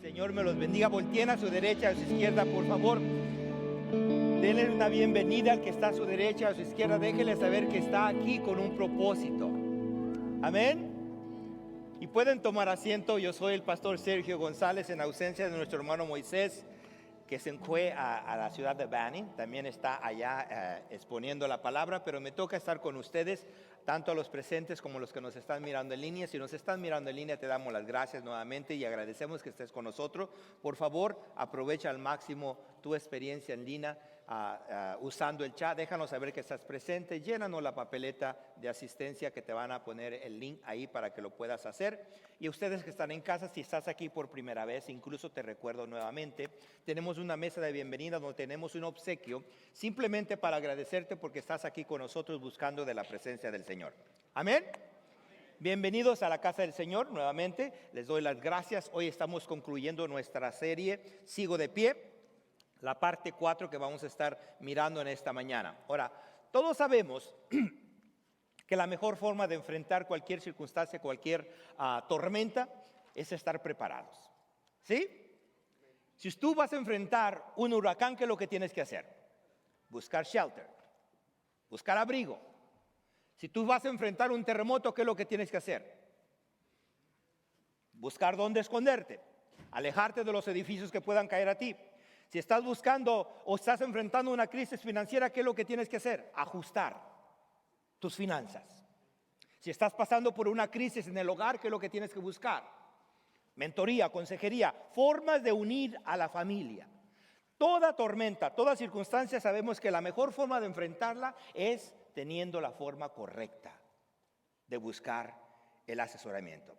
Señor me los bendiga. Volteen a su derecha, a su izquierda, por favor. Denle una bienvenida al que está a su derecha, a su izquierda. Déjenle saber que está aquí con un propósito. Amén. Y pueden tomar asiento. Yo soy el pastor Sergio González, en ausencia de nuestro hermano Moisés, que se fue a la ciudad de Banning. También está allá exponiendo la palabra, pero me toca estar con ustedes, tanto a los presentes como a los que nos están mirando en línea. Si nos están mirando en línea, te damos las gracias nuevamente y agradecemos que estés con nosotros. Por favor, aprovecha al máximo tu experiencia en línea usando el chat. Déjanos saber que estás presente. Llénanos la papeleta de asistencia que te van a poner el link ahí para que lo puedas hacer. Y ustedes que están en casa, si estás aquí por primera vez, incluso te recuerdo nuevamente, tenemos una mesa de bienvenida donde tenemos un obsequio simplemente para agradecerte porque estás aquí con nosotros buscando de la presencia del Señor. Amén. Bienvenidos a la casa del Señor nuevamente. Les doy las gracias. Hoy estamos concluyendo nuestra serie Sigo de Pie, la parte 4 que vamos a estar mirando en esta mañana. Ahora, todos sabemos que la mejor forma de enfrentar cualquier circunstancia, cualquier tormenta, es estar preparados. ¿Sí? Si tú vas a enfrentar un huracán, ¿qué es lo que tienes que hacer? Buscar shelter, buscar abrigo. Si tú vas a enfrentar un terremoto, ¿qué es lo que tienes que hacer? Buscar dónde esconderte, alejarte de los edificios que puedan caer a ti. Si estás buscando o estás enfrentando una crisis financiera, ¿qué es lo que tienes que hacer? Ajustar tus finanzas. Si estás pasando por una crisis en el hogar, ¿qué es lo que tienes que buscar? Mentoría, consejería, formas de unir a la familia. Toda tormenta, toda circunstancia, sabemos que la mejor forma de enfrentarla es teniendo la forma correcta de buscar el asesoramiento.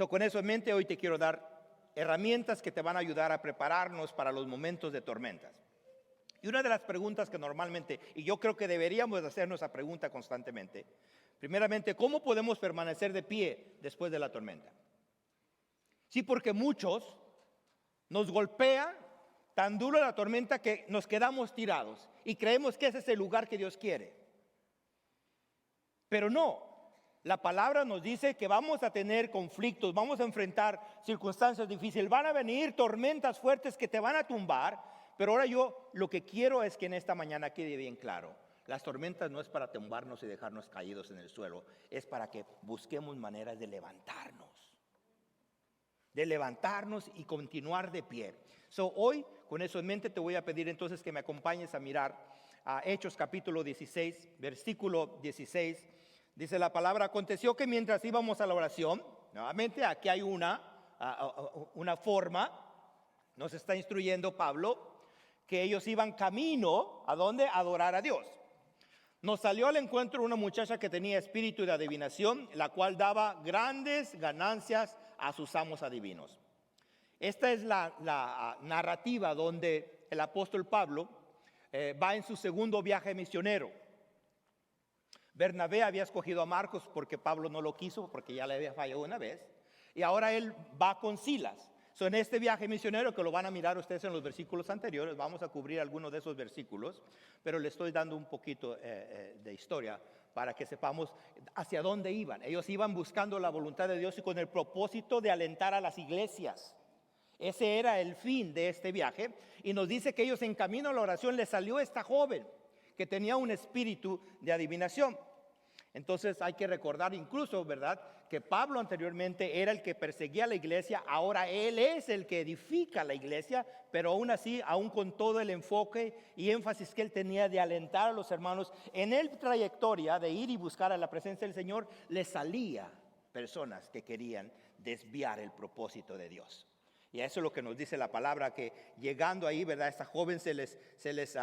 Con eso en mente, hoy te quiero dar herramientas que te van a ayudar a prepararnos para los momentos de tormentas. Y una de las preguntas que normalmente, y yo creo que deberíamos hacernos esa pregunta constantemente, primeramente, ¿cómo podemos permanecer de pie después de la tormenta? Sí, porque muchos nos golpea tan duro la tormenta que nos quedamos tirados y creemos que ese es el lugar que Dios quiere. Pero no. La palabra nos dice que vamos a tener conflictos, vamos a enfrentar circunstancias difíciles, van a venir tormentas fuertes que te van a tumbar, pero ahora yo lo que quiero es que en esta mañana quede bien claro, las tormentas no es para tumbarnos y dejarnos caídos en el suelo, es para que busquemos maneras de levantarnos y continuar de pie. Hoy, con eso en mente, te voy a pedir entonces que me acompañes a mirar a Hechos capítulo 16, versículo 16. Dice la palabra, aconteció que mientras íbamos a la oración, nuevamente aquí hay una forma, nos está instruyendo Pablo, que ellos iban camino, ¿a dónde? A adorar a Dios. Nos salió al encuentro una muchacha que tenía espíritu de adivinación, la cual daba grandes ganancias a sus amos adivinos. Esta es la narrativa donde el apóstol Pablo va en su segundo viaje misionero. Bernabé había escogido a Marcos porque Pablo no lo quiso, porque ya le había fallado una vez. Y ahora él va con Silas. En este viaje misionero, que lo van a mirar ustedes en los versículos anteriores, vamos a cubrir algunos de esos versículos, pero le estoy dando un poquito de historia para que sepamos hacia dónde iban. Ellos iban buscando la voluntad de Dios y con el propósito de alentar a las iglesias. Ese era el fin de este viaje. Y nos dice que ellos en camino a la oración les salió esta joven que tenía un espíritu de adivinación. Entonces hay que recordar incluso, ¿verdad?, que Pablo anteriormente era el que perseguía la iglesia, ahora él es el que edifica la iglesia, pero aún así, aún con todo el enfoque y énfasis que él tenía de alentar a los hermanos, en el trayectoria de ir y buscar a la presencia del Señor, le salía personas que querían desviar el propósito de Dios. Y eso es lo que nos dice la palabra, que llegando ahí, ¿verdad?, esta joven se les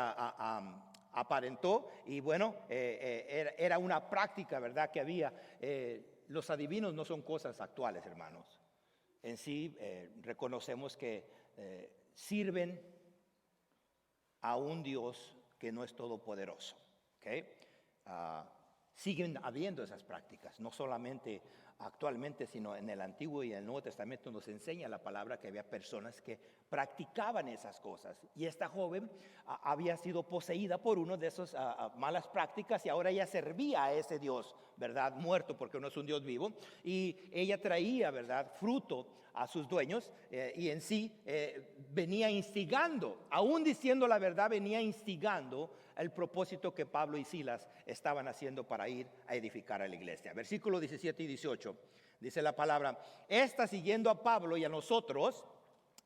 aparentó y bueno, era una práctica, ¿verdad?, que había. Los adivinos no son cosas actuales, hermanos. En sí, reconocemos que sirven a un Dios que no es todopoderoso. ¿Okay? Siguen habiendo esas prácticas, no solamente actualmente, sino en el Antiguo y en el Nuevo Testamento nos enseña la palabra que había personas que practicaban esas cosas. Y esta joven había sido poseída por uno de esas malas prácticas y ahora ella servía a ese Dios, ¿verdad? Muerto, porque no es un Dios vivo. Y ella traía, ¿verdad? Fruto a sus dueños y en sí venía instigando, aún diciendo la verdad, venía instigando el propósito que Pablo y Silas estaban haciendo para ir a edificar a la iglesia. Versículos 17 y 18, dice la palabra: esta, siguiendo a Pablo y a nosotros,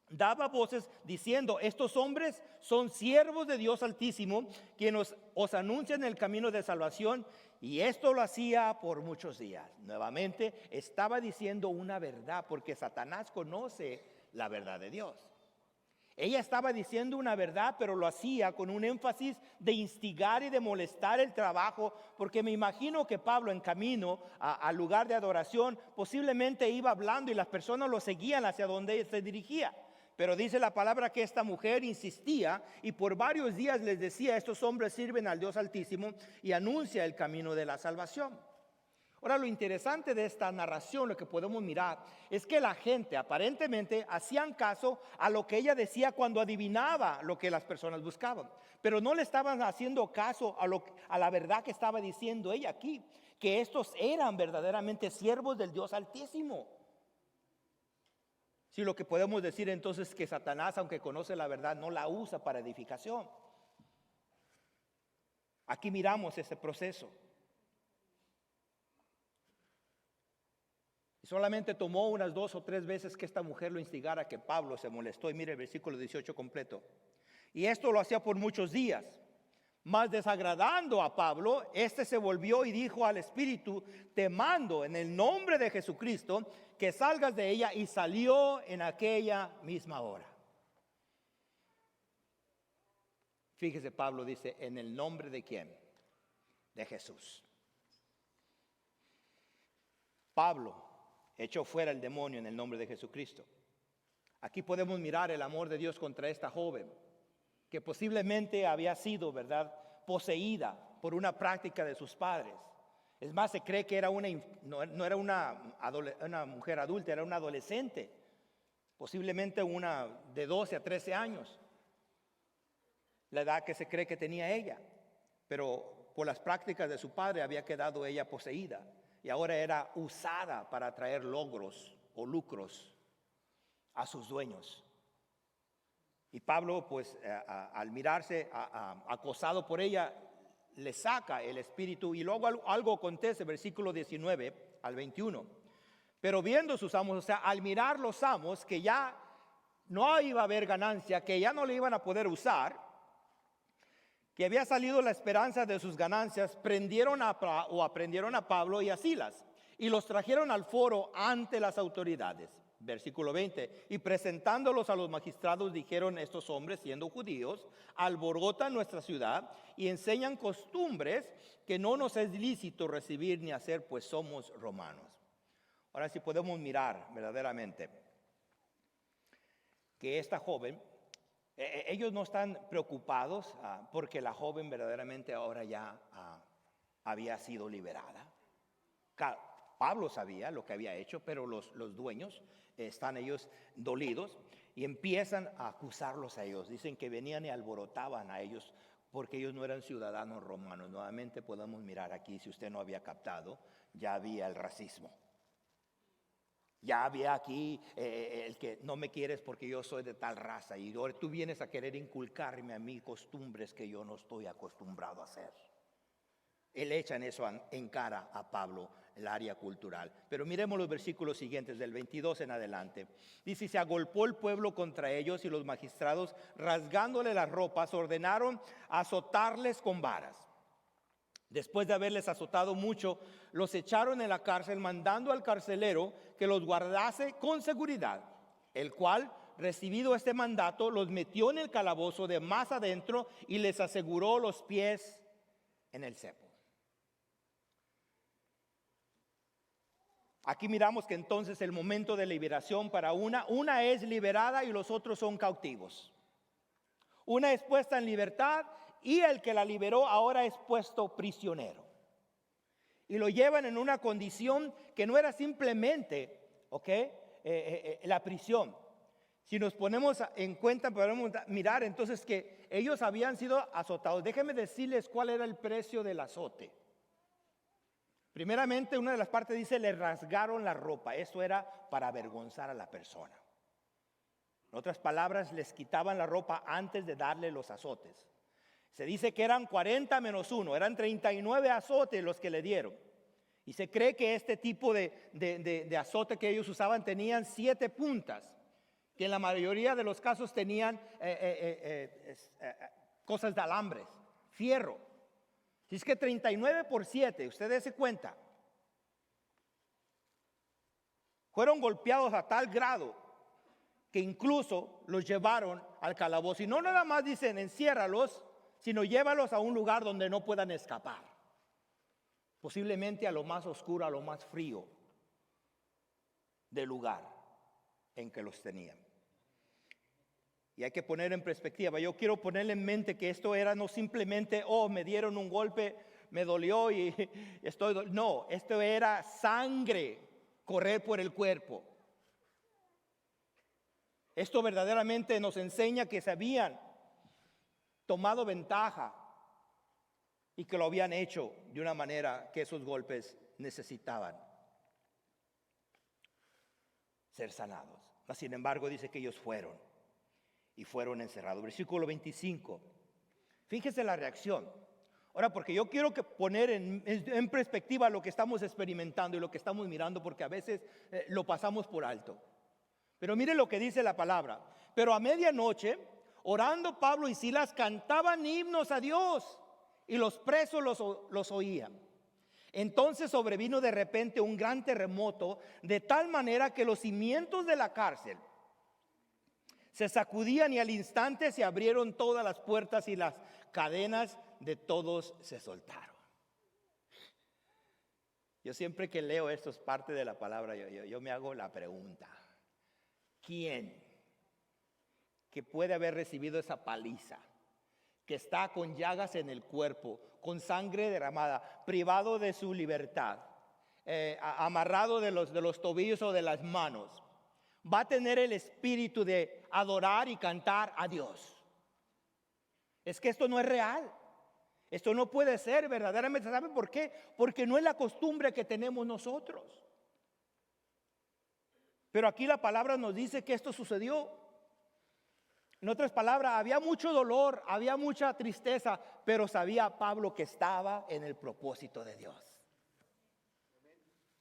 daba voces diciendo: estos hombres son siervos de Dios Altísimo, quienes os anuncian el camino de salvación. Y esto lo hacía por muchos días. Nuevamente estaba diciendo una verdad, porque Satanás conoce la verdad de Dios. Ella estaba diciendo una verdad, pero lo hacía con un énfasis de instigar y de molestar el trabajo, porque me imagino que Pablo, en camino al lugar de adoración, posiblemente iba hablando y las personas lo seguían hacia donde se dirigía. Pero dice la palabra que esta mujer insistía y por varios días les decía: estos hombres sirven al Dios Altísimo y anuncia el camino de la salvación. Ahora, lo interesante de esta narración, lo que podemos mirar, es que la gente aparentemente hacían caso a lo que ella decía cuando adivinaba lo que las personas buscaban, pero no le estaban haciendo caso a la verdad que estaba diciendo ella aquí, que estos eran verdaderamente siervos del Dios Altísimo. Sí, lo que podemos decir entonces es que Satanás, aunque conoce la verdad, no la usa para edificación. Aquí miramos ese proceso. Y solamente tomó unas 2 o 3 veces que esta mujer lo instigara, que Pablo se molestó. Y mire el versículo 18 completo. Y esto lo hacía por muchos días. Mas desagradando a Pablo, este se volvió y dijo al espíritu: te mando en el nombre de Jesucristo que salgas de ella. Y salió en aquella misma hora. Fíjese, Pablo dice: ¿en el nombre de quién? De Jesús. Pablo echó fuera el demonio en el nombre de Jesucristo. Aquí podemos mirar el amor de Dios contra esta joven, que posiblemente había sido, ¿verdad?, poseída por una práctica de sus padres. Es más, se cree que era no era una mujer adulta, era una adolescente, posiblemente una de 12 a 13 años, la edad que se cree que tenía ella. Pero por las prácticas de su padre había quedado ella poseída y ahora era usada para traer logros o lucros a sus dueños. Y Pablo, pues, al mirarse acosado por ella, le saca el espíritu. Y luego algo acontece, versículo 19 al 21. Pero viendo sus amos, o sea, al mirar los amos que ya no iba a haber ganancia, que ya no le iban a poder usar, que había salido la esperanza de sus ganancias, aprendieron a Pablo y a Silas y los trajeron al foro ante las autoridades. Versículo 20: y presentándolos a los magistrados, dijeron: estos hombres, siendo judíos, alborotan nuestra ciudad y enseñan costumbres que no nos es lícito recibir ni hacer, pues somos romanos. Ahora sí podemos mirar verdaderamente que esta joven, ellos no están preocupados porque la joven verdaderamente ahora ya había sido liberada. Claro, Pablo sabía lo que había hecho, pero los dueños están ellos dolidos y empiezan a acusarlos a ellos. Dicen que venían y alborotaban a ellos porque ellos no eran ciudadanos romanos. Nuevamente podemos mirar aquí, si usted no había captado, ya había el racismo. Ya había aquí el que no me quieres porque yo soy de tal raza y ahora tú vienes a querer inculcarme a mí costumbres que yo no estoy acostumbrado a hacer. Él echan eso en cara a Pablo, el área cultural. Pero miremos los versículos siguientes, del 22 en adelante. Dice: se agolpó el pueblo contra ellos y los magistrados, rasgándole las ropas, ordenaron azotarles con varas. Después de haberles azotado mucho, los echaron en la cárcel, mandando al carcelero que los guardase con seguridad, el cual, recibido este mandato, los metió en el calabozo de más adentro y les aseguró los pies en el cepo. Aquí miramos que entonces el momento de liberación para una es liberada y los otros son cautivos. Una es puesta en libertad y el que la liberó ahora es puesto prisionero. Y lo llevan en una condición que no era simplemente, la prisión. Si nos ponemos en cuenta, podemos mirar entonces que ellos habían sido azotados. Déjenme decirles cuál era el precio del azote. Primeramente, una de las partes dice, le rasgaron la ropa. Eso era para avergonzar a la persona. En otras palabras, les quitaban la ropa antes de darle los azotes. Se dice que eran 40 menos 1, eran 39 azotes los que le dieron. Y se cree que este tipo de azote que ellos usaban tenían 7 puntas, que en la mayoría de los casos tenían cosas de alambres, fierro. Si es que 39 por 7, ustedes se cuenta, fueron golpeados a tal grado que incluso los llevaron al calabozo. Y no nada más dicen enciérralos, sino llévalos a un lugar donde no puedan escapar. Posiblemente a lo más oscuro, a lo más frío del lugar en que los tenían. Y hay que poner en perspectiva. Yo quiero ponerle en mente que esto era no simplemente, me dieron un golpe, me dolió y estoy... No, esto era sangre correr por el cuerpo. Esto verdaderamente nos enseña que se habían tomado ventaja y que lo habían hecho de una manera que esos golpes necesitaban ser sanados. Sin embargo, dice que ellos fueron encerrados. Versículo 25. Fíjese la reacción. Ahora, porque yo quiero poner en perspectiva lo que estamos experimentando y lo que estamos mirando, porque a veces lo pasamos por alto. Pero mire lo que dice la palabra. Pero a medianoche, orando, Pablo y Silas cantaban himnos a Dios y los presos los oían. Entonces sobrevino de repente un gran terremoto, de tal manera que los cimientos de la cárcel se sacudían y al instante se abrieron todas las puertas y las cadenas de todos se soltaron. Yo siempre que leo esto es parte de la palabra, yo me hago la pregunta. ¿Quién que puede haber recibido esa paliza, que está con llagas en el cuerpo, con sangre derramada, privado de su libertad, amarrado de los tobillos o de las manos, va a tener el espíritu de adorar y cantar a Dios? Es que esto no es real. Esto no puede ser verdaderamente. ¿Saben por qué? Porque no es la costumbre que tenemos nosotros. Pero aquí la palabra nos dice que esto sucedió. En otras palabras, había mucho dolor, había mucha tristeza, pero sabía Pablo que estaba en el propósito de Dios.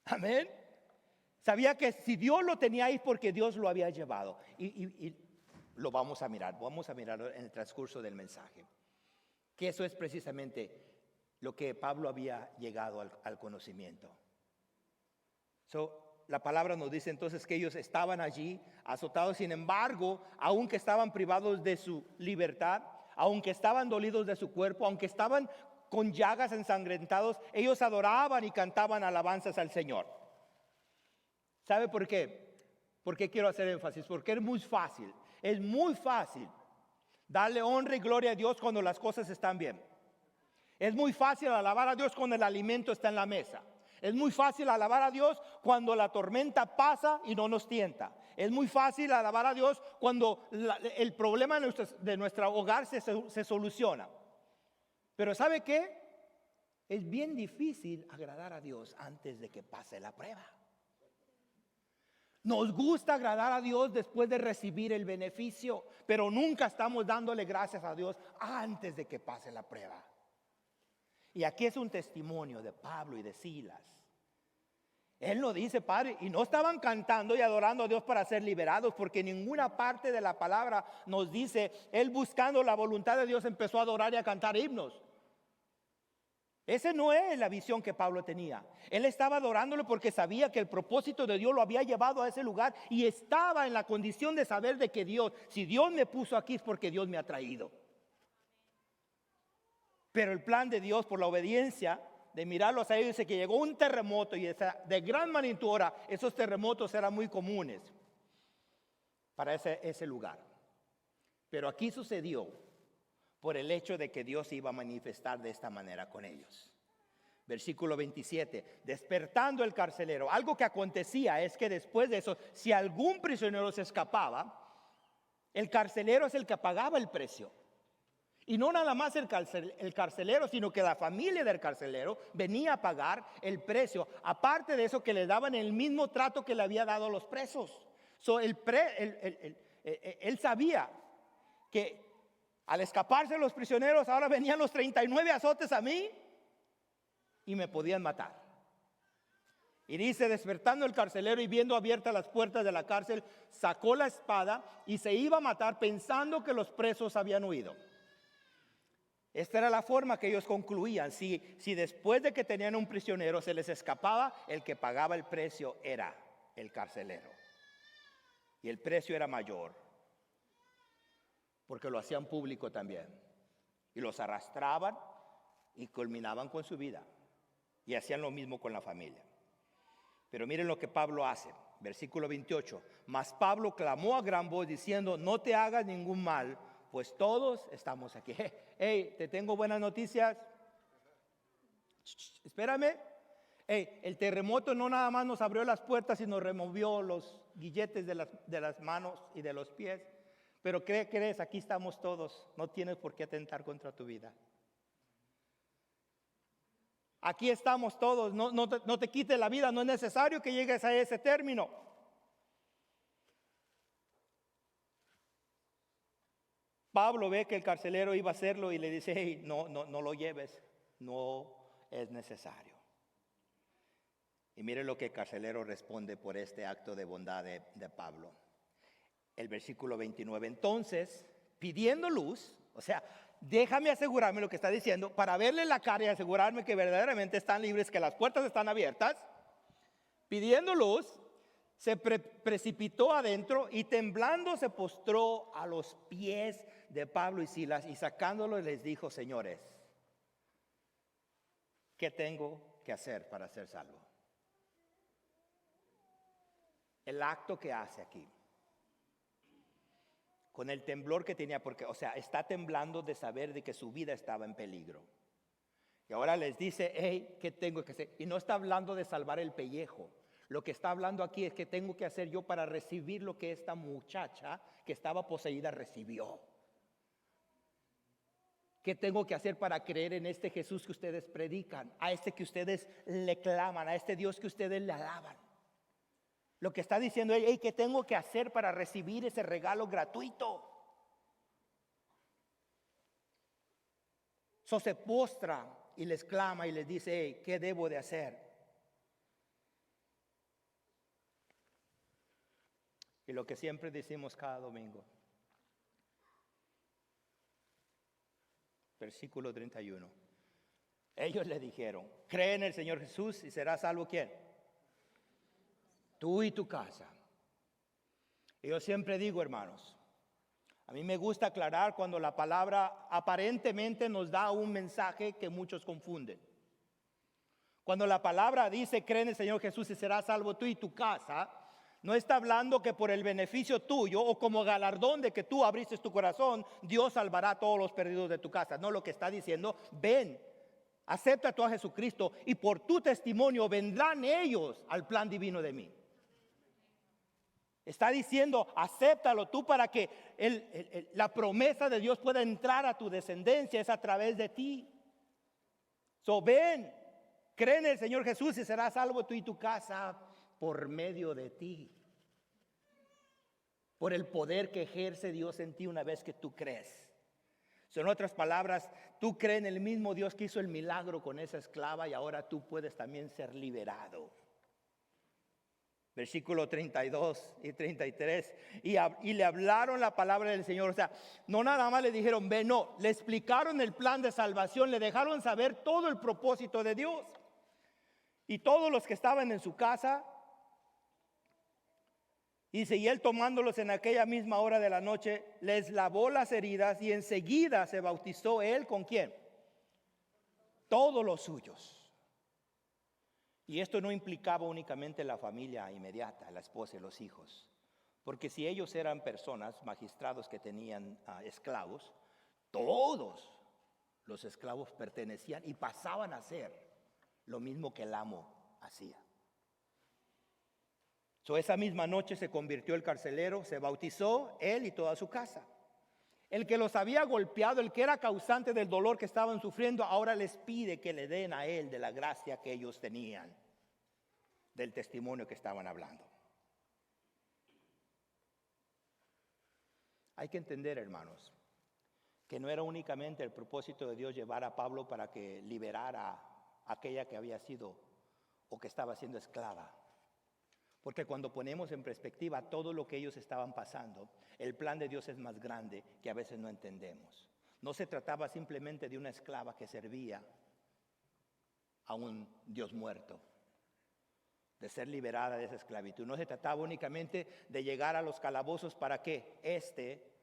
Amén. Sabía que si Dios lo tenía ahí, porque Dios lo había llevado. Y lo vamos a mirar en el transcurso del mensaje. Que eso es precisamente lo que Pablo había llegado al conocimiento. La palabra nos dice entonces que ellos estaban allí azotados. Sin embargo, aunque estaban privados de su libertad, aunque estaban dolidos de su cuerpo, aunque estaban con llagas ensangrentados, ellos adoraban y cantaban alabanzas al Señor. ¿Sabe por qué? ¿Por qué quiero hacer énfasis? Porque es muy fácil darle honra y gloria a Dios cuando las cosas están bien. Es muy fácil alabar a Dios cuando el alimento está en la mesa. Es muy fácil alabar a Dios cuando la tormenta pasa y no nos tienta. Es muy fácil alabar a Dios cuando el problema de nuestro hogar se soluciona. Pero ¿sabe qué? Es bien difícil agradar a Dios antes de que pase la prueba. Nos gusta agradar a Dios después de recibir el beneficio, pero nunca estamos dándole gracias a Dios antes de que pase la prueba. Y aquí es un testimonio de Pablo y de Silas. Él lo dice, Padre, y no estaban cantando y adorando a Dios para ser liberados, porque ninguna parte de la palabra nos dice, él buscando la voluntad de Dios empezó a adorar y a cantar himnos. Esa no es la visión que Pablo tenía. Él estaba adorándolo porque sabía que el propósito de Dios lo había llevado a ese lugar y estaba en la condición de saber de que Dios, si Dios me puso aquí es porque Dios me ha traído. Pero el plan de Dios, por la obediencia de mirarlos a ellos, dice que llegó un terremoto y de gran magnitud. Ahora, esos terremotos eran muy comunes para ese lugar. Pero aquí sucedió por el hecho de que Dios se iba a manifestar de esta manera con ellos. Versículo 27, despertando el carcelero. Algo que acontecía es que después de eso, si algún prisionero se escapaba, el carcelero es el que pagaba el precio. Y no nada más el carcelero, sino que la familia del carcelero venía a pagar el precio. Aparte de eso, que le daban el mismo trato que le había dado a los presos. Él sabía que al escaparse los prisioneros, ahora venían los 39 azotes a mí y me podían matar. Y dice, despertando el carcelero y viendo abiertas las puertas de la cárcel, sacó la espada y se iba a matar pensando que los presos habían huido. Esta era la forma que ellos concluían. Si después de que tenían un prisionero se les escapaba, el que pagaba el precio era el carcelero. Y el precio era mayor, porque lo hacían público también. Y los arrastraban y culminaban con su vida. Y hacían lo mismo con la familia. Pero miren lo que Pablo hace. Versículo 28. Mas Pablo clamó a gran voz diciendo, no te hagas ningún mal, pues todos estamos aquí. Hey, te tengo buenas noticias. Espérame. Hey, el terremoto no nada más nos abrió las puertas y nos removió los guilletes de las manos y de los pies. Pero crees, aquí estamos todos. No tienes por qué atentar contra tu vida. Aquí estamos todos. No te quites la vida. No es necesario que llegues a ese término. Pablo ve que el carcelero iba a hacerlo y le dice, hey, no lo lleves, no es necesario. Y mire lo que el carcelero responde por este acto de bondad de Pablo. El versículo 29, entonces, pidiendo luz, o sea, déjame asegurarme lo que está diciendo, para verle la cara y asegurarme que verdaderamente están libres, que las puertas están abiertas, pidiendo luz, se precipitó adentro y temblando se postró a los pies de Pablo y Silas y sacándolos les dijo, señores, ¿qué tengo que hacer para ser salvo? El acto que hace aquí, con el temblor que tenía, porque, o sea, está temblando de saber de que su vida estaba en peligro. Y ahora les dice, hey, ¿qué tengo que hacer? Y no está hablando de salvar el pellejo. Lo que está hablando aquí es que tengo que hacer yo para recibir lo que esta muchacha que estaba poseída recibió. ¿Qué tengo que hacer para creer en este Jesús que ustedes predican? A este que ustedes le claman, a este Dios que ustedes le alaban. Lo que está diciendo él, hey, ¿qué tengo que hacer para recibir ese regalo gratuito? Se postra y les clama y les dice, hey, ¿qué debo de hacer? Y lo que siempre decimos cada domingo. Versículo 31. Ellos le dijeron, cree en el Señor Jesús y serás salvo ¿quién? Tú y tu casa. Y yo siempre digo, hermanos, a mí me gusta aclarar cuando la palabra aparentemente nos da un mensaje que muchos confunden. Cuando la palabra dice, cree en el Señor Jesús y serás salvo tú y tu casa, no está hablando que por el beneficio tuyo o como galardón de que tú abriste tu corazón, Dios salvará a todos los perdidos de tu casa. No, lo que está diciendo, ven, acepta tú a Jesucristo y por tu testimonio vendrán ellos al plan divino de mí. Está diciendo, acéptalo tú para que la promesa de Dios pueda entrar a tu descendencia, es a través de ti. Ven, cree en el Señor Jesús y serás salvo tú y tu casa por medio de ti. Por el poder que ejerce Dios en ti una vez que tú crees. En otras palabras, tú crees en el mismo Dios que hizo el milagro con esa esclava y ahora tú puedes también ser liberado. Versículo 32 y 33. Y le hablaron la palabra del Señor. O sea, no nada más le dijeron, ven, no. Le explicaron el plan de salvación. Le dejaron saber todo el propósito de Dios. Y todos los que estaban en su casa. Dice, y él tomándolos en aquella misma hora de la noche, les lavó las heridas y enseguida se bautizó él ¿con quién? Todos los suyos. Y esto no implicaba únicamente la familia inmediata, la esposa y los hijos. Porque si ellos eran personas, magistrados que tenían esclavos, todos los esclavos pertenecían y pasaban a ser lo mismo que el amo hacía. Esa misma noche se convirtió el carcelero, se bautizó él y toda su casa. El que los había golpeado, el que era causante del dolor que estaban sufriendo, ahora les pide que le den a él de la gracia que ellos tenían, del testimonio que estaban hablando. Hay que entender, hermanos, que no era únicamente el propósito de Dios llevar a Pablo para que liberara a aquella que había sido o que estaba siendo esclava. Porque cuando ponemos en perspectiva todo lo que ellos estaban pasando, el plan de Dios es más grande que a veces no entendemos. No se trataba simplemente de una esclava que servía a un Dios muerto, de ser liberada de esa esclavitud. No se trataba únicamente de llegar a los calabozos para que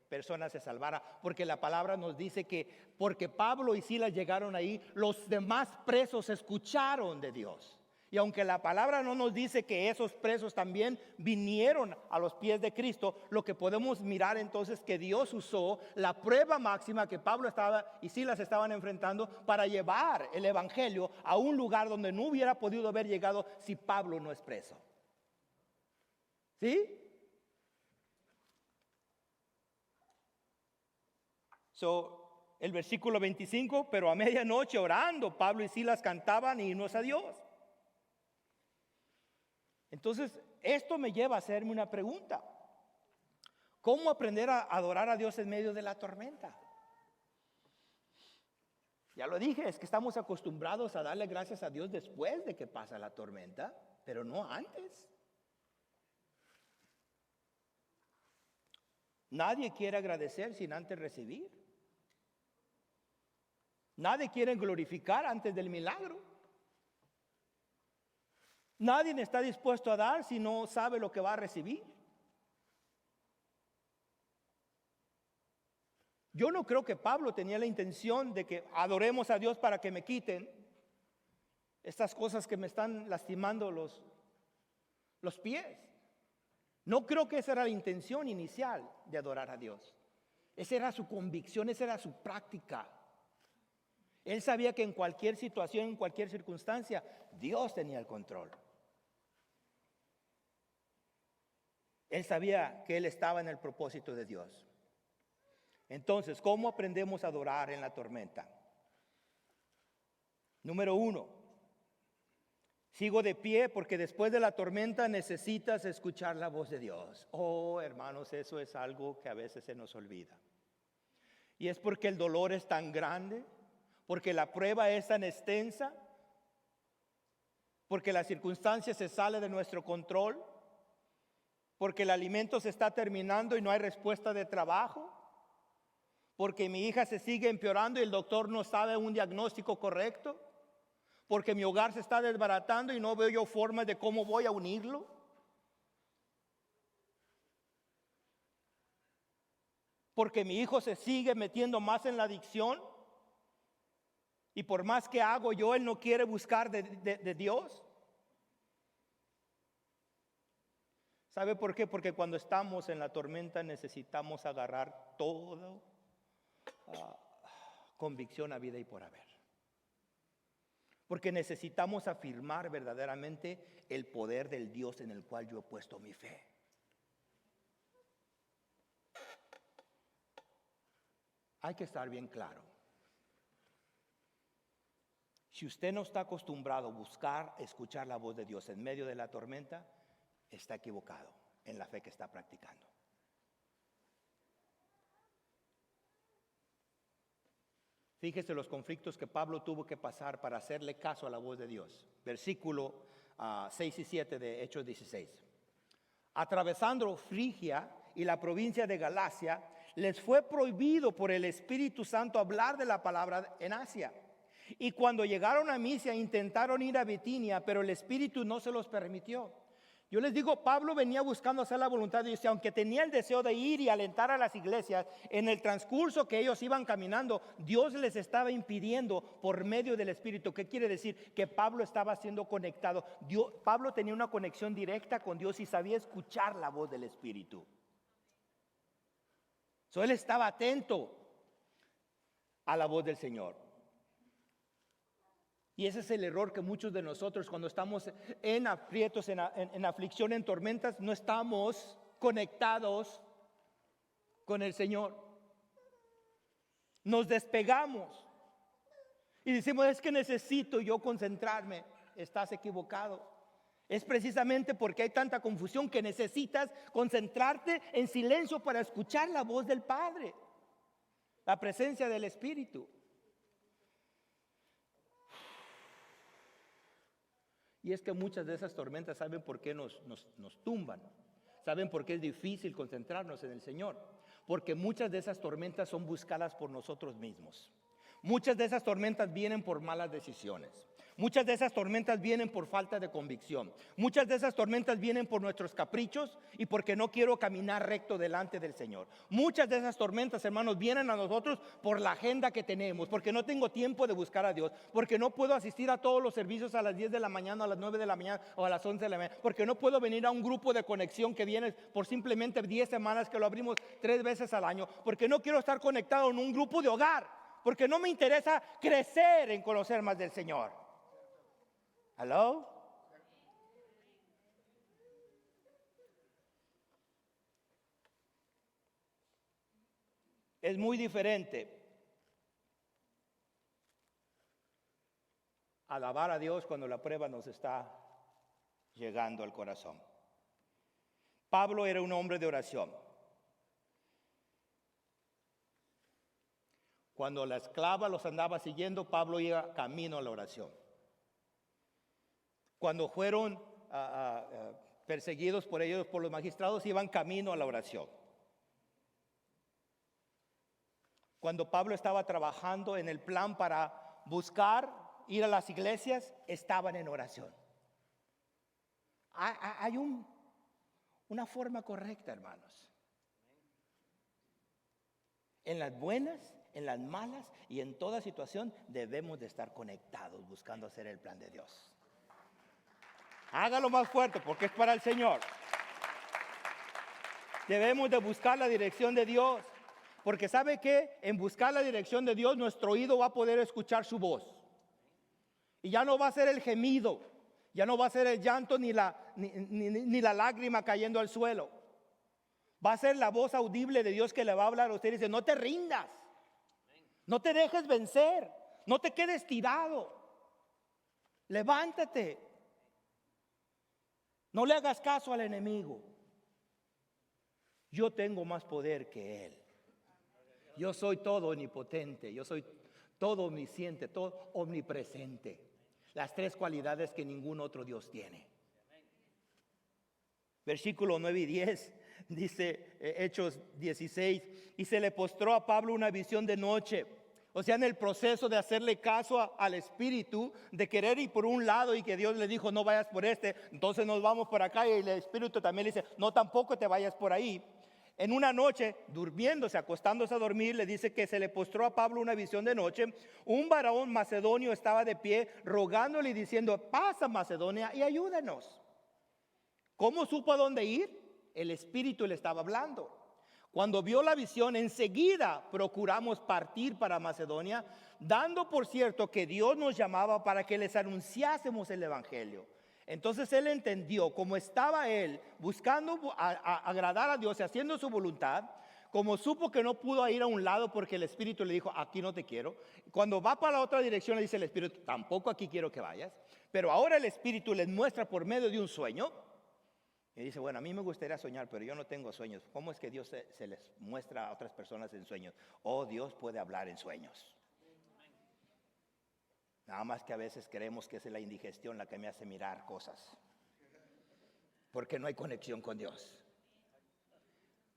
persona se salvara, porque la palabra nos dice que porque Pablo y Silas llegaron ahí, los demás presos escucharon de Dios. Y aunque la palabra no nos dice que esos presos también vinieron a los pies de Cristo, lo que podemos mirar entonces que Dios usó la prueba máxima que Pablo y Silas estaban enfrentando para llevar el evangelio a un lugar donde no hubiera podido haber llegado si Pablo no es preso. ¿Sí? El versículo 25, pero a medianoche orando, Pablo y Silas cantaban himnos a Dios. Entonces, esto me lleva a hacerme una pregunta. ¿Cómo aprender a adorar a Dios en medio de la tormenta? Ya lo dije, es que estamos acostumbrados a darle gracias a Dios después de que pasa la tormenta, pero no antes. Nadie quiere agradecer sin antes recibir. Nadie quiere glorificar antes del milagro. Nadie está dispuesto a dar si no sabe lo que va a recibir. Yo no creo que Pablo tenía la intención de que adoremos a Dios para que me quiten estas cosas que me están lastimando los pies. No creo que esa era la intención inicial de adorar a Dios. Esa era su convicción, esa era su práctica. Él sabía que en cualquier situación, en cualquier circunstancia, Dios tenía el control. Él sabía que él estaba en el propósito de Dios. Entonces, ¿cómo aprendemos a adorar en la tormenta? Número 1, sigo de pie porque después de la tormenta necesitas escuchar la voz de Dios. Oh, hermanos, eso es algo que a veces se nos olvida. Y es porque el dolor es tan grande, porque la prueba es tan extensa, porque la circunstancia se sale de nuestro control, porque el alimento se está terminando y no hay respuesta de trabajo, porque mi hija se sigue empeorando y el doctor no sabe un diagnóstico correcto, porque mi hogar se está desbaratando y no veo yo forma de cómo voy a unirlo. Porque mi hijo se sigue metiendo más en la adicción y por más que hago yo, él no quiere buscar de Dios. ¿Sabe por qué? Porque cuando estamos en la tormenta necesitamos agarrar todo convicción a vida y por haber. Porque necesitamos afirmar verdaderamente el poder del Dios en el cual yo he puesto mi fe. Hay que estar bien claro. Si usted no está acostumbrado a buscar, escuchar la voz de Dios en medio de la tormenta, está equivocado en la fe que está practicando. Fíjese los conflictos que Pablo tuvo que pasar para hacerle caso a la voz de Dios. Versículo 6 y 7 de Hechos 16. Atravesando Frigia y la provincia de Galacia, les fue prohibido por el Espíritu Santo hablar de la palabra en Asia. Y cuando llegaron a Misia intentaron ir a Bitinia, pero el Espíritu no se los permitió. Yo les digo, Pablo venía buscando hacer la voluntad de Dios, y aunque tenía el deseo de ir y alentar a las iglesias, en el transcurso que ellos iban caminando, Dios les estaba impidiendo por medio del Espíritu. ¿Qué quiere decir? Que Pablo estaba siendo conectado. Pablo tenía una conexión directa con Dios y sabía escuchar la voz del Espíritu. Él estaba atento a la voz del Señor. Y ese es el error que muchos de nosotros cuando estamos en aprietos, en aflicción, en tormentas, no estamos conectados con el Señor. Nos despegamos y decimos, es que necesito yo concentrarme. Estás equivocado. Es precisamente porque hay tanta confusión que necesitas concentrarte en silencio para escuchar la voz del Padre, la presencia del Espíritu. Y es que muchas de esas tormentas, ¿saben por qué nos tumban? ¿Saben por qué es difícil concentrarnos en el Señor? Porque muchas de esas tormentas son buscadas por nosotros mismos. Muchas de esas tormentas vienen por malas decisiones. Muchas de esas tormentas vienen por falta de convicción. Muchas de esas tormentas vienen por nuestros caprichos y porque no quiero caminar recto delante del Señor. Muchas de esas tormentas, hermanos, vienen a nosotros por la agenda que tenemos, porque no tengo tiempo de buscar a Dios, porque no puedo asistir a todos los servicios a las 10 de la mañana, a las 9 de la mañana o a las 11 de la mañana, porque no puedo venir a un grupo de conexión que viene por simplemente 10 semanas que lo abrimos 3 veces al año, porque no quiero estar conectado en un grupo de hogar, porque no me interesa crecer en conocer más del Señor. ¿Aló? Es muy diferente alabar a Dios cuando la prueba nos está llegando al corazón. Pablo era un hombre de oración. Cuando la esclava los andaba siguiendo, Pablo iba camino a la oración. Cuando fueron perseguidos por ellos, por los magistrados, iban camino a la oración. Cuando Pablo estaba trabajando en el plan para buscar ir a las iglesias, estaban en oración. Hay una forma correcta, hermanos. En las buenas, en las malas y en toda situación debemos de estar conectados buscando hacer el plan de Dios. Hágalo más fuerte porque es para el Señor. Debemos de buscar la dirección de Dios, porque ¿sabe qué? En buscar la dirección de Dios nuestro oído va a poder escuchar su voz. Y ya no va a ser el gemido, ya no va a ser el llanto ni la lágrima cayendo al suelo. Va a ser la voz audible de Dios que le va a hablar a usted y dice, no te rindas, no te dejes vencer, no te quedes tirado, levántate. No le hagas caso al enemigo. Yo tengo más poder que él. Yo soy todo omnipotente, yo soy todo omnisciente, todo omnipresente. Las 3 cualidades que ningún otro Dios tiene. Versículo 9 y 10 dice Hechos 16, y se le postró a Pablo una visión de noche. O sea, en el proceso de hacerle caso al Espíritu, de querer ir por un lado y que Dios le dijo, no vayas por este, entonces nos vamos por acá, y el Espíritu también le dice, no, tampoco te vayas por ahí. En una noche, durmiéndose, acostándose a dormir, le dice que se le postró a Pablo una visión de noche. Un varón macedonio estaba de pie, rogándole y diciendo, pasa Macedonia y ayúdanos. ¿Cómo supo a dónde ir? El Espíritu le estaba hablando. Cuando vio la visión, enseguida procuramos partir para Macedonia, dando por cierto que Dios nos llamaba para que les anunciásemos el Evangelio. Entonces él entendió, como estaba él buscando agradar a Dios y haciendo su voluntad, como supo que no pudo ir a un lado porque el Espíritu le dijo, aquí no te quiero. Cuando va para la otra dirección le dice el Espíritu, tampoco aquí quiero que vayas. Pero ahora el Espíritu les muestra por medio de un sueño. Y dice, bueno, a mí me gustaría soñar, pero yo no tengo sueños. ¿Cómo es que Dios se les muestra a otras personas en sueños? Oh, Dios puede hablar en sueños. Nada más que a veces creemos que es la indigestión la que me hace mirar cosas. Porque no hay conexión con Dios.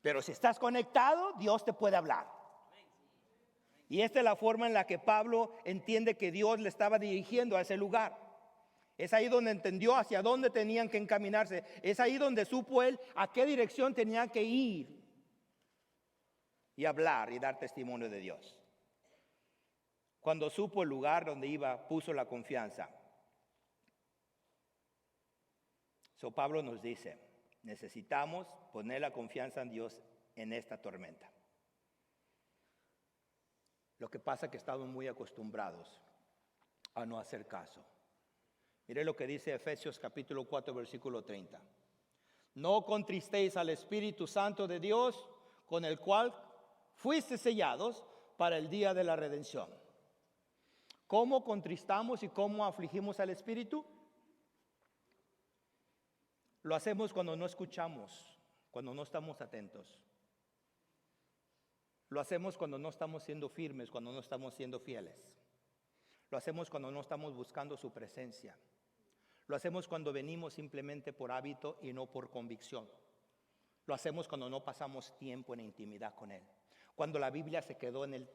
Pero si estás conectado, Dios te puede hablar. Y esta es la forma en la que Pablo entiende que Dios le estaba dirigiendo a ese lugar. Es ahí donde entendió hacia dónde tenían que encaminarse. Es ahí donde supo él a qué dirección tenían que ir y hablar y dar testimonio de Dios. Cuando supo el lugar donde iba, puso la confianza. Pablo nos dice, necesitamos poner la confianza en Dios en esta tormenta. Lo que pasa es que estamos muy acostumbrados a no hacer caso. Mire lo que dice Efesios capítulo 4, versículo 30. No contristéis al Espíritu Santo de Dios, con el cual fuiste sellados para el día de la redención. ¿Cómo contristamos y cómo afligimos al Espíritu? Lo hacemos cuando no escuchamos, cuando no estamos atentos. Lo hacemos cuando no estamos siendo firmes, cuando no estamos siendo fieles. Lo hacemos cuando no estamos buscando su presencia. Lo hacemos cuando venimos simplemente por hábito y no por convicción. Lo hacemos cuando no pasamos tiempo en intimidad con Él. Cuando la Biblia se quedó en el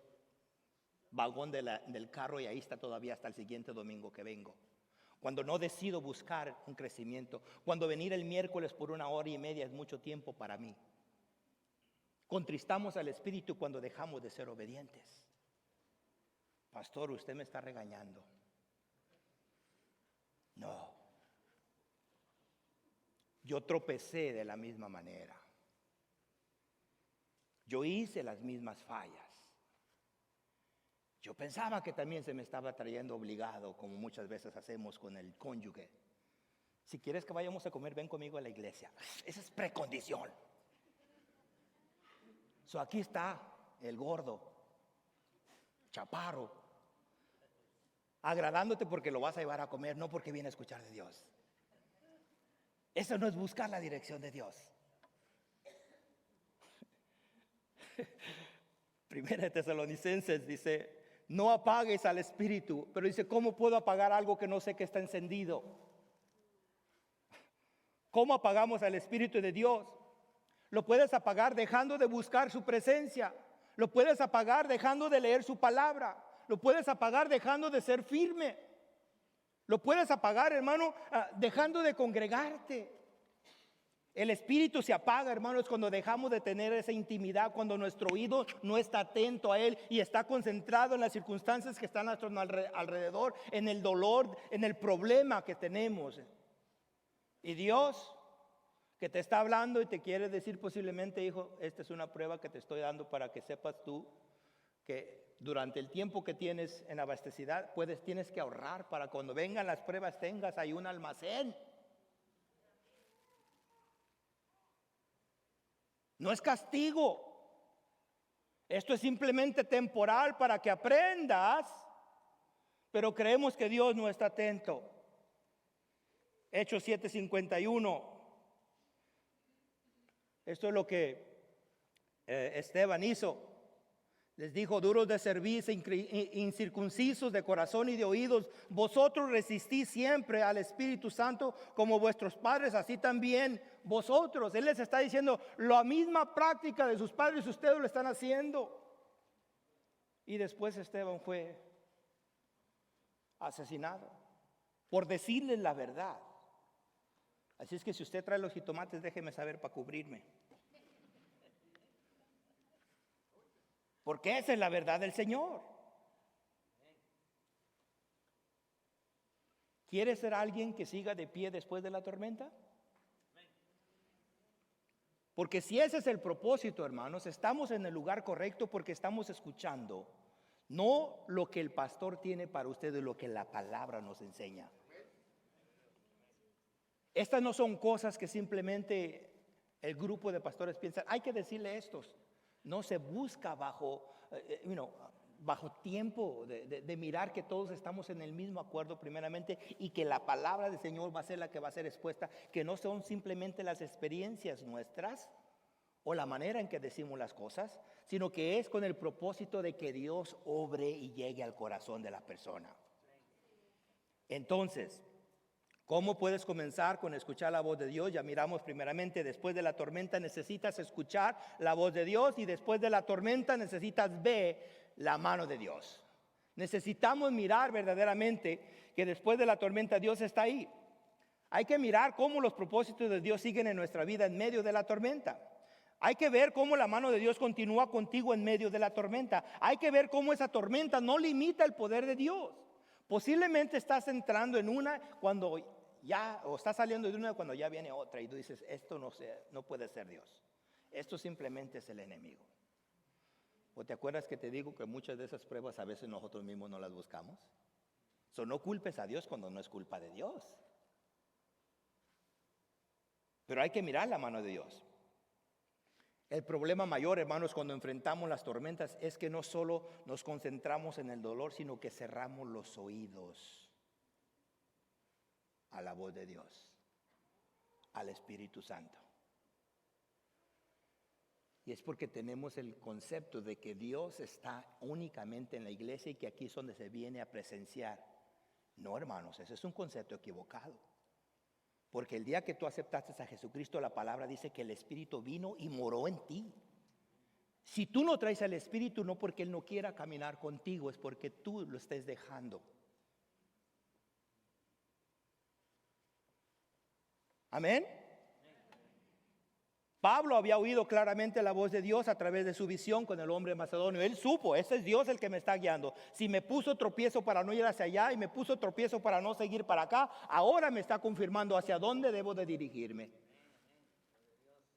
vagón del carro y ahí está todavía hasta el siguiente domingo que vengo. Cuando no decido buscar un crecimiento. Cuando venir el miércoles por 1 hora y media es mucho tiempo para mí. Contristamos al Espíritu cuando dejamos de ser obedientes. Pastor, usted me está regañando. No. Yo tropecé de la misma manera. Yo hice las mismas fallas. Yo pensaba que también se me estaba trayendo obligado, como muchas veces hacemos con el cónyuge. Si quieres que vayamos a comer, ven conmigo a la iglesia. Esa es precondición. Aquí está el gordo, chaparro, agradándote porque lo vas a llevar a comer, no porque viene a escuchar de Dios. Eso no es buscar la dirección de Dios. Primera de Tesalonicenses dice, no apagues al Espíritu, pero dice, ¿cómo puedo apagar algo que no sé que está encendido? ¿Cómo apagamos al Espíritu de Dios? Lo puedes apagar dejando de buscar su presencia. Lo puedes apagar dejando de leer su palabra. Lo puedes apagar dejando de ser firme. Lo puedes apagar, hermano, dejando de congregarte. El Espíritu se apaga, hermanos, cuando dejamos de tener esa intimidad, cuando nuestro oído no está atento a Él y está concentrado en las circunstancias que están a nuestro alrededor, en el dolor, en el problema que tenemos. Y Dios, que te está hablando y te quiere decir posiblemente, hijo, esta es una prueba que te estoy dando para que sepas tú que durante el tiempo que tienes en abastecidad, tienes que ahorrar para cuando vengan las pruebas tengas ahí un almacén. No es castigo. Esto es simplemente temporal para que aprendas, pero creemos que Dios no está atento. Hechos 7:51. Esto es lo que Esteban hizo. Les dijo, duros de cerviz, incircuncisos de corazón y de oídos, vosotros resistís siempre al Espíritu Santo como vuestros padres, así también vosotros. Él les está diciendo, la misma práctica de sus padres ustedes lo están haciendo. Y después Esteban fue asesinado por decirles la verdad. Así es que si usted trae los jitomates, déjeme saber para cubrirme. Porque esa es la verdad del Señor. ¿Quieres ser alguien que siga de pie después de la tormenta? Porque si ese es el propósito, hermanos, estamos en el lugar correcto porque estamos escuchando no lo que el pastor tiene para ustedes, lo que la palabra nos enseña. Estas no son cosas que simplemente el grupo de pastores piensan, hay que decirle estos. No se busca bajo tiempo de mirar que todos estamos en el mismo acuerdo primeramente y que la palabra del Señor va a ser la que va a ser expuesta, que no son simplemente las experiencias nuestras o la manera en que decimos las cosas, sino que es con el propósito de que Dios obre y llegue al corazón de la persona. Entonces, ¿cómo puedes comenzar con escuchar la voz de Dios? Ya miramos primeramente, después de la tormenta necesitas escuchar la voz de Dios y después de la tormenta necesitas ver la mano de Dios. Necesitamos mirar verdaderamente que después de la tormenta Dios está ahí. Hay que mirar cómo los propósitos de Dios siguen en nuestra vida en medio de la tormenta. Hay que ver cómo la mano de Dios continúa contigo en medio de la tormenta. Hay que ver cómo esa tormenta no limita el poder de Dios. Posiblemente estás entrando en una cuando ya, o estás saliendo de una cuando ya viene otra y tú dices, esto no puede ser Dios. Esto simplemente es el enemigo. ¿O te acuerdas que te digo que muchas de esas pruebas a veces nosotros mismos no las buscamos? No culpes a Dios cuando no es culpa de Dios. Pero hay que mirar la mano de Dios. El problema mayor, hermanos, cuando enfrentamos las tormentas es que no solo nos concentramos en el dolor, sino que cerramos los oídos a la voz de Dios, al Espíritu Santo. Y es porque tenemos el concepto de que Dios está únicamente en la iglesia y que aquí es donde se viene a presenciar. No, hermanos, ese es un concepto equivocado. Porque el día que tú aceptaste a Jesucristo, la palabra dice que el Espíritu vino y moró en ti. Si tú no traes al Espíritu, no porque Él no quiera caminar contigo, es porque tú lo estés dejando. Amén. Pablo había oído claramente la voz de Dios a través de su visión con el hombre macedonio. Él supo, ese es Dios el que me está guiando. Si me puso tropiezo para no ir hacia allá y me puso tropiezo para no seguir para acá, ahora me está confirmando hacia dónde debo de dirigirme.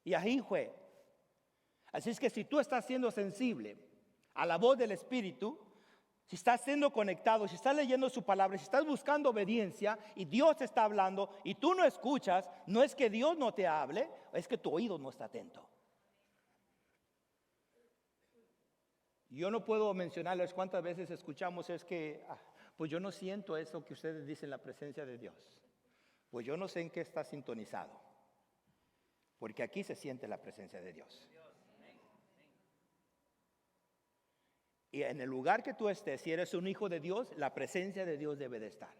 Y ahí fue. Así es que si tú estás siendo sensible a la voz del Espíritu, si estás siendo conectado, si estás leyendo su palabra, si estás buscando obediencia y Dios te está hablando y tú no escuchas, no es que Dios no te hable, es que tu oído no está atento. Yo no puedo mencionarles cuántas veces escuchamos es que, pues yo no siento eso que ustedes dicen, la presencia de Dios. Pues yo no sé en qué está sintonizado, porque aquí se siente la presencia de Dios. Y en el lugar que tú estés, si eres un hijo de Dios, la presencia de Dios debe de estar.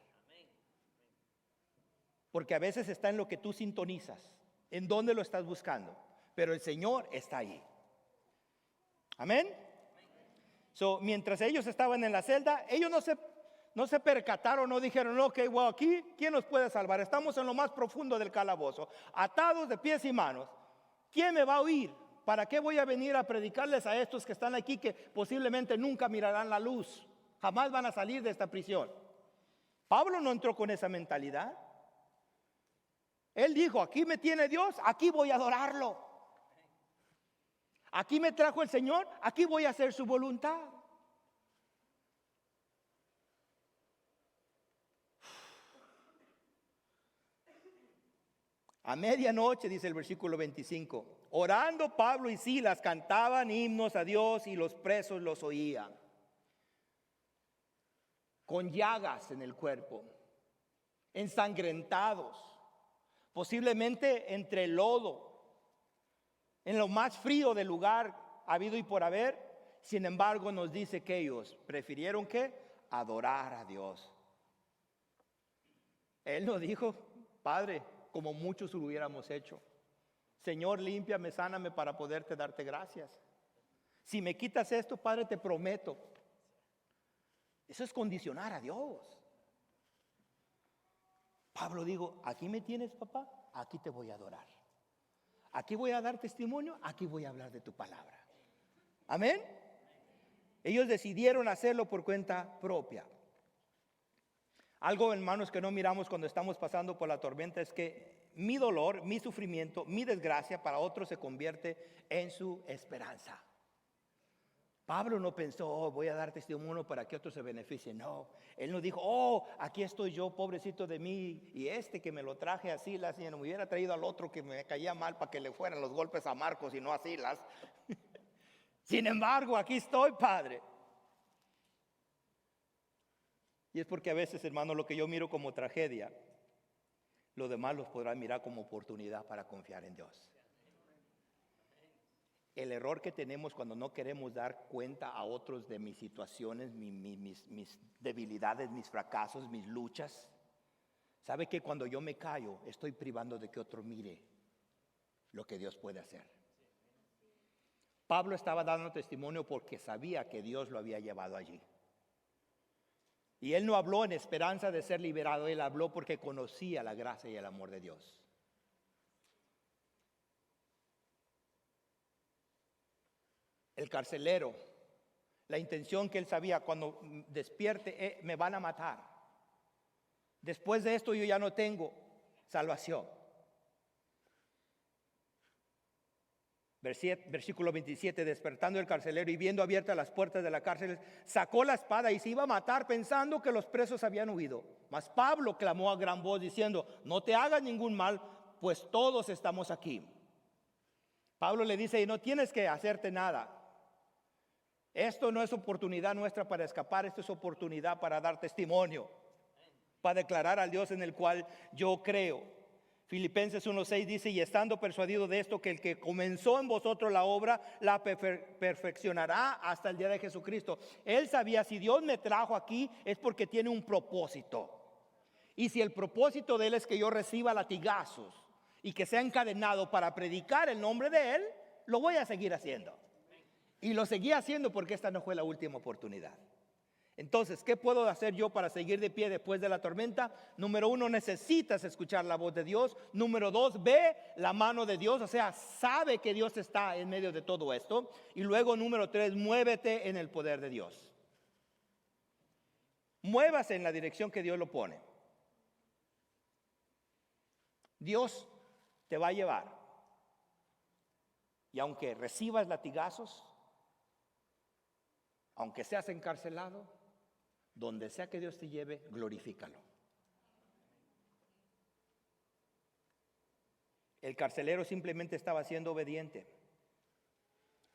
Porque a veces está en lo que tú sintonizas, en dónde lo estás buscando. Pero el Señor está ahí. Amén. Mientras ellos estaban en la celda, ellos no se percataron, no dijeron, ok, well, aquí, ¿quién nos puede salvar? Estamos en lo más profundo del calabozo, atados de pies y manos. ¿Quién me va a oír? ¿Para qué voy a venir a predicarles a estos que están aquí que posiblemente nunca mirarán la luz? Jamás van a salir de esta prisión. Pablo no entró con esa mentalidad. Él dijo, aquí me tiene Dios, aquí voy a adorarlo. Aquí me trajo el Señor, aquí voy a hacer su voluntad. A medianoche, dice el versículo 25, orando Pablo y Silas cantaban himnos a Dios y los presos los oían. Con llagas en el cuerpo, ensangrentados, posiblemente entre lodo, en lo más frío del lugar habido y por haber. Sin embargo, nos dice que ellos prefirieron ¿qué? Adorar a Dios. Él no dijo, Padre, como muchos lo hubiéramos hecho, Señor, límpiame, sáname para poderte darte gracias. Si me quitas esto, Padre, te prometo. Eso es condicionar a Dios. Pablo dijo, aquí me tienes, papá, aquí te voy a adorar. Aquí voy a dar testimonio, aquí voy a hablar de tu palabra. Amén. Ellos decidieron hacerlo por cuenta propia. Algo, hermanos, que no miramos cuando estamos pasando por la tormenta es que mi dolor, mi sufrimiento, mi desgracia para otros se convierte en su esperanza. Pablo no pensó, voy a dar testimonio para que otros se beneficien. No, él no dijo, aquí estoy yo, pobrecito de mí, y que me lo traje a Silas, y no me hubiera traído al otro que me caía mal para que le fueran los golpes a Marcos y no a Silas. Sin embargo, aquí estoy, Padre. Y es porque a veces, hermano, lo que yo miro como tragedia, los demás los podrán mirar como oportunidad para confiar en Dios. El error que tenemos cuando no queremos dar cuenta a otros de mis situaciones, mis debilidades, mis fracasos, mis luchas. ¿Sabe que cuando yo me callo, estoy privando de que otro mire lo que Dios puede hacer? Pablo estaba dando testimonio porque sabía que Dios lo había llevado allí. Y él no habló en esperanza de ser liberado, él habló porque conocía la gracia y el amor de Dios. El carcelero, la intención que él sabía, cuando despierte, me van a matar. Después de esto yo ya no tengo salvación. Versículo 27, despertando el carcelero y viendo abiertas las puertas de la cárcel, sacó la espada y se iba a matar pensando que los presos habían huido. Mas Pablo clamó a gran voz diciendo, no te hagas ningún mal, pues todos estamos aquí. Pablo le dice, y no tienes que hacerte nada. Esto no es oportunidad nuestra para escapar, esto es oportunidad para dar testimonio, para declarar al Dios en el cual yo creo. Filipenses 1:6 dice, y estando persuadido de esto, que el que comenzó en vosotros la obra, la perfeccionará hasta el día de Jesucristo. Él sabía, si Dios me trajo aquí, es porque tiene un propósito. Y si el propósito de Él es que yo reciba latigazos y que sea encadenado para predicar el nombre de Él, lo voy a seguir haciendo. Y lo seguí haciendo porque esta no fue la última oportunidad. Entonces, ¿qué puedo hacer yo para seguir de pie después de la tormenta? Número 1, necesitas escuchar la voz de Dios. Número 2, ve la mano de Dios, o sea, sabe que Dios está en medio de todo esto. Y luego, número 3, muévete en el poder de Dios. Muévase en la dirección que Dios lo pone. Dios te va a llevar. Y aunque recibas latigazos, aunque seas encarcelado, donde sea que Dios te lleve, glorifícalo. El carcelero simplemente estaba siendo obediente.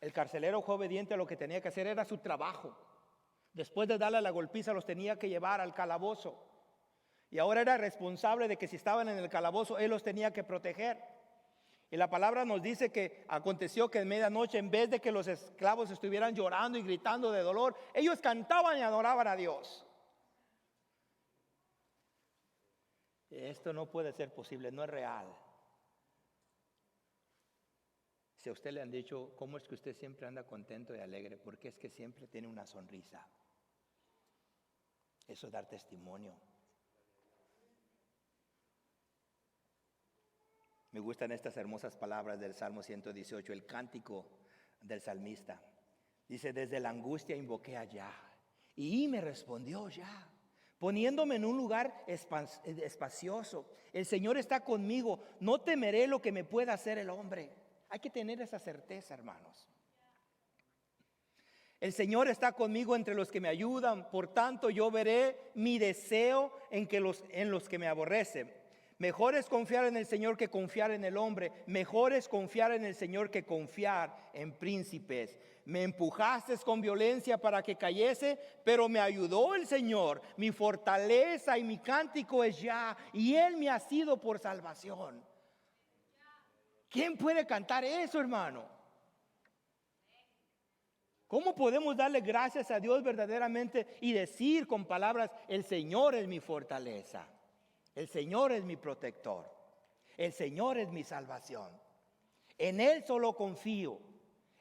El carcelero fue obediente a lo que tenía que hacer, era su trabajo. Después de darle la golpiza, los tenía que llevar al calabozo. Y ahora era responsable de que si estaban en el calabozo, él los tenía que proteger. Y la palabra nos dice que aconteció que en medianoche, en vez de que los esclavos estuvieran llorando y gritando de dolor, ellos cantaban y adoraban a Dios. Esto no puede ser posible, no es real. Si a usted le han dicho, ¿cómo es que usted siempre anda contento y alegre? Porque es que siempre tiene una sonrisa. Eso es dar testimonio. Me gustan estas hermosas palabras del Salmo 118, el cántico del salmista. Dice, desde la angustia invoqué a Yah, y me respondió Yah, poniéndome en un lugar espacioso. El Señor está conmigo, no temeré lo que me pueda hacer el hombre. Hay que tener esa certeza, hermanos. El Señor está conmigo entre los que me ayudan, por tanto yo veré mi deseo en los que me aborrecen. Mejor es confiar en el Señor que confiar en el hombre. Mejor es confiar en el Señor que confiar en príncipes. Me empujaste con violencia para que cayese, pero me ayudó el Señor. Mi fortaleza y mi cántico es Yah, y Él me ha sido por salvación. ¿Quién puede cantar eso, hermano? ¿Cómo podemos darle gracias a Dios verdaderamente y decir con palabras, el Señor es mi fortaleza? El Señor es mi protector. El Señor es mi salvación. En Él solo confío.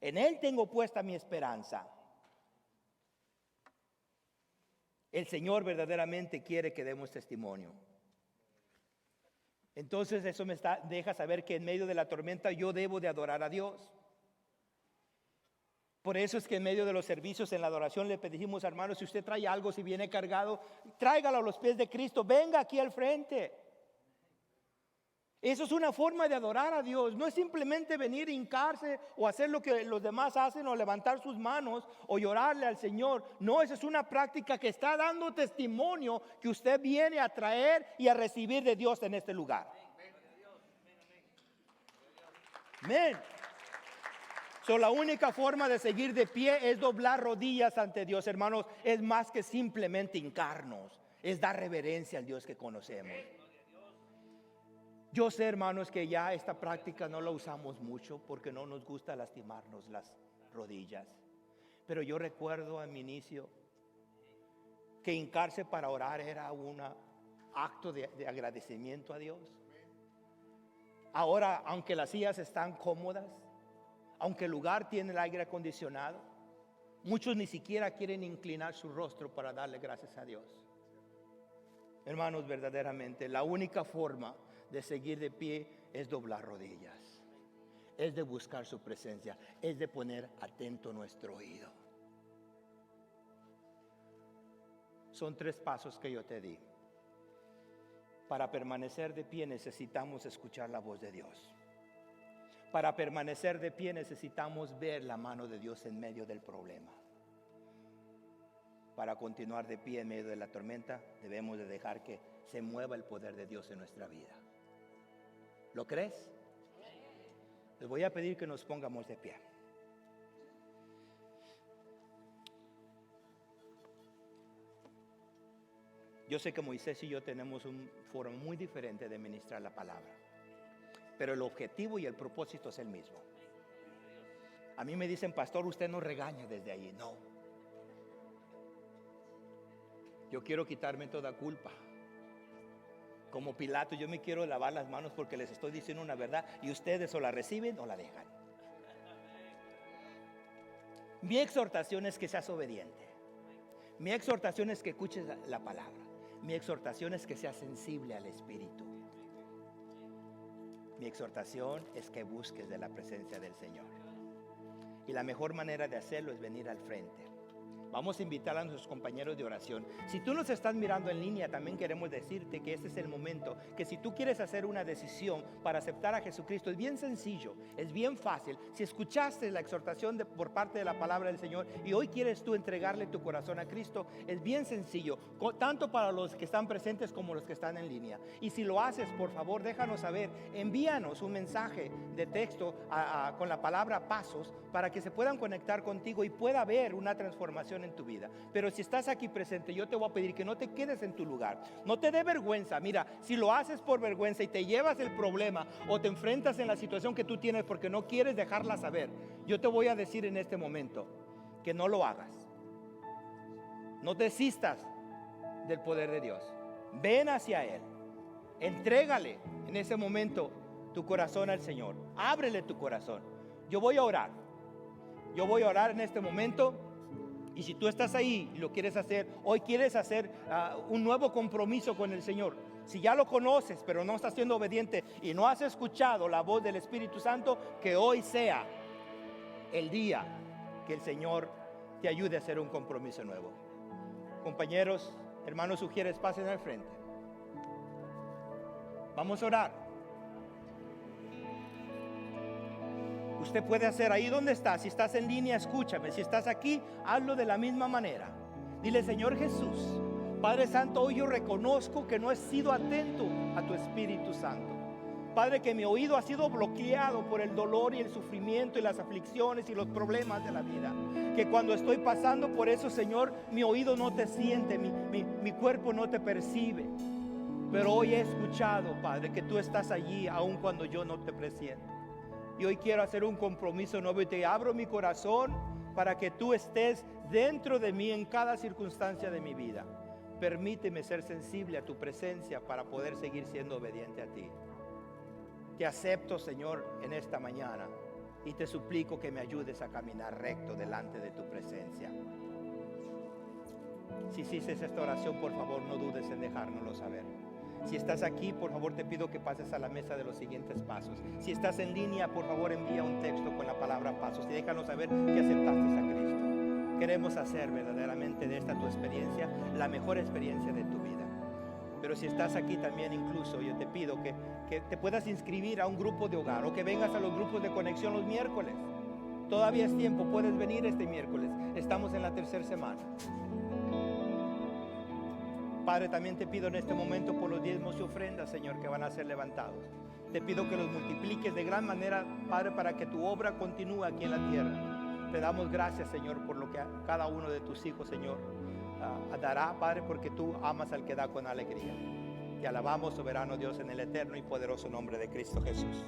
En Él tengo puesta mi esperanza. El Señor verdaderamente quiere que demos testimonio. Entonces eso deja saber que en medio de la tormenta yo debo de adorar a Dios. Por eso es que en medio de los servicios en la adoración le pedimos, hermanos, si usted trae algo, si viene cargado, tráigalo a los pies de Cristo, venga aquí al frente. Eso es una forma de adorar a Dios, no es simplemente venir, hincarse o hacer lo que los demás hacen o levantar sus manos o llorarle al Señor. No, esa es una práctica que está dando testimonio que usted viene a traer y a recibir de Dios en este lugar. Amén. La única forma de seguir de pie es doblar rodillas ante Dios, hermanos. Es más que simplemente hincarnos, es dar reverencia al Dios que conocemos. Yo sé, hermanos, que ya esta práctica no la usamos mucho porque no nos gusta lastimarnos las rodillas. Pero yo recuerdo a mi inicio que hincarse para orar era un acto de agradecimiento a Dios. Ahora, aunque las sillas están cómodas, aunque el lugar tiene el aire acondicionado, muchos ni siquiera quieren inclinar su rostro para darle gracias a Dios. Hermanos, verdaderamente la única forma de seguir de pie es doblar rodillas, es de buscar su presencia, es de poner atento nuestro oído. Son 3 pasos que yo te di. Para permanecer de pie necesitamos escuchar la voz de Dios. Para permanecer de pie necesitamos ver la mano de Dios en medio del problema. Para continuar de pie en medio de la tormenta, debemos de dejar que se mueva el poder de Dios en nuestra vida. ¿Lo crees? Les voy a pedir que nos pongamos de pie. Yo sé que Moisés y yo tenemos una forma muy diferente de ministrar la palabra, pero el objetivo y el propósito es el mismo. A mí me dicen, pastor, usted no regaña desde ahí. No. Yo quiero quitarme toda culpa. Como Pilato, yo me quiero lavar las manos porque les estoy diciendo una verdad y ustedes o la reciben o la dejan. Mi exhortación es que seas obediente. Mi exhortación es que escuches la palabra. Mi exhortación es que seas sensible al Espíritu. Mi exhortación es que busques de la presencia del Señor. Y la mejor manera de hacerlo es venir al frente. Vamos a invitar a nuestros compañeros de oración. Si tú nos estás mirando en línea, también queremos decirte que este es el momento, que si tú quieres hacer una decisión para aceptar a Jesucristo, es bien sencillo, es bien fácil. Si escuchaste la exhortación por parte de la palabra del Señor y hoy quieres tú entregarle tu corazón a Cristo, es bien sencillo, tanto para los que están presentes como los que están en línea. Y si lo haces, por favor, déjanos saber, envíanos un mensaje de texto con la palabra pasos para que se puedan conectar contigo y pueda haber una transformación en tu vida. Pero si estás aquí presente, yo te voy a pedir que no te quedes en tu lugar, no te dé vergüenza. Mira, si lo haces por vergüenza y te llevas el problema o te enfrentas en la situación que tú tienes porque no quieres dejarla saber, yo te voy a decir en este momento que no lo hagas. No desistas del poder de Dios. Ven hacia Él, entrégale en ese momento tu corazón al Señor, ábrele tu corazón. Yo voy a orar en este momento. Y si tú estás ahí y lo quieres hacer, hoy quieres hacer un nuevo compromiso con el Señor, si ya lo conoces pero no estás siendo obediente y no has escuchado la voz del Espíritu Santo, que hoy sea el día que el Señor te ayude a hacer un compromiso nuevo. Compañeros, hermanos, sugieres, pasen al frente. Vamos a orar. Usted puede hacer ahí donde está. Si estás en línea, escúchame. Si estás aquí, hazlo de la misma manera. Dile, Señor Jesús, Padre Santo, hoy yo reconozco que no he sido atento a tu Espíritu Santo. Padre, que mi oído ha sido bloqueado por el dolor y el sufrimiento y las aflicciones y los problemas de la vida. Que cuando estoy pasando por eso, Señor, mi oído no te siente, mi cuerpo no te percibe. Pero hoy he escuchado, Padre, que tú estás allí aun cuando yo no te presiento. Y hoy quiero hacer un compromiso nuevo y te abro mi corazón para que tú estés dentro de mí en cada circunstancia de mi vida. Permíteme ser sensible a tu presencia para poder seguir siendo obediente a ti. Te acepto, Señor, en esta mañana y te suplico que me ayudes a caminar recto delante de tu presencia. Si hiciste esta oración, por favor, no dudes en dejárnoslo saber. Si estás aquí, por favor, te pido que pases a la mesa de los siguientes pasos. Si estás en línea, por favor, envía un texto con la palabra pasos y déjanos saber que aceptaste a Cristo. Queremos hacer verdaderamente de esta tu experiencia la mejor experiencia de tu vida. Pero si estás aquí también, incluso yo te pido que te puedas inscribir a un grupo de hogar o que vengas a los grupos de conexión los miércoles. Todavía es tiempo, puedes venir este miércoles. Estamos en la tercera semana. Padre, también te pido en este momento por los diezmos y ofrendas, Señor, que van a ser levantados. Te pido que los multipliques de gran manera, Padre, para que tu obra continúe aquí en la tierra. Te damos gracias, Señor, por lo que cada uno de tus hijos, Señor, dará, Padre, porque tú amas al que da con alegría. Te alabamos, soberano Dios, en el eterno y poderoso nombre de Cristo Jesús.